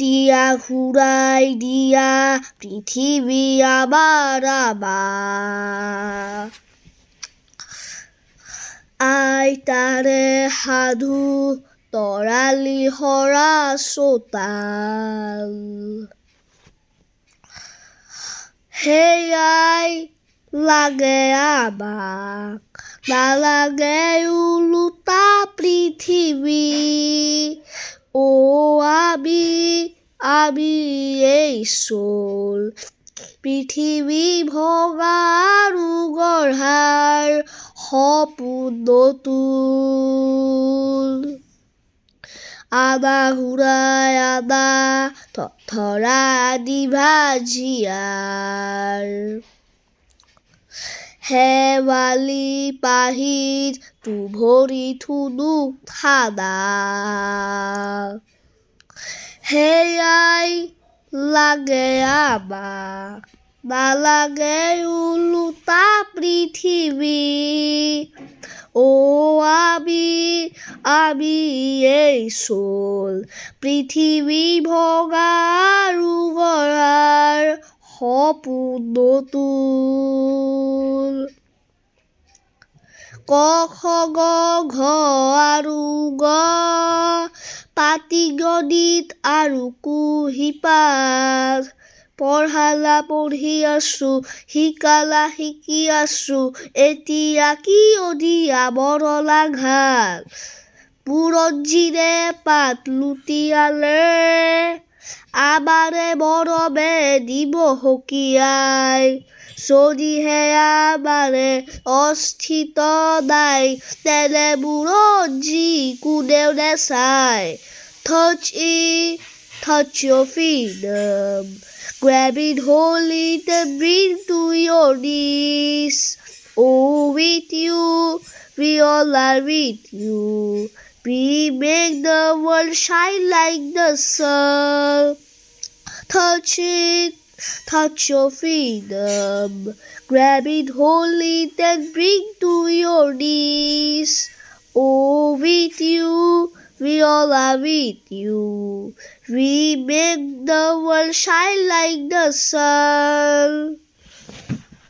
দিয়া ঘুৰাই দিয়া পৃথিবী আবাৰ আবাৰ আইতাৰে সাধু তৰালি হৰা চোতাল সেয়াই লাগে আমাক নালাগে ওলোটা পৃথিৱী আমি এই চোল পৃথিৱী ভগা আৰু গঢ়াৰ সপোন নতুন আদা ঘূৰাই আদা ধৰা দিভা জীয়াৰ শেৱালি পাহিত ভৰি থুনুক ঠাডা সেয়াই লাগে আমাক নালাগে ওলোটা পৃথিৱী আমি এই চোল পৃথিৱী ভগা আৰু গঢ়াৰ সপোন নতুন ক খ গ ঘ আৰু গ পাতি গণিত আৰু কুহিপাত পঢ়ালা পঢ়ি আছো শিকালা শিকি আছো এতিয়া কি অধিয়া মৰলা ঘাট বুৰঞ্জীৰে পাত লুটিয়ালে আমাৰে মৰমে দিব সকীয়াই যদিহে আমাৰে অস্থিত নাই তেনে বুৰঞ্জী কোনেও নেচায় touch your freedom grab it hold it and bring to your knees with you we all are with you we make the world shine like the sun touch your freedom grab it hold it and bring to your knees with you we all are with you we make the world shine like the sun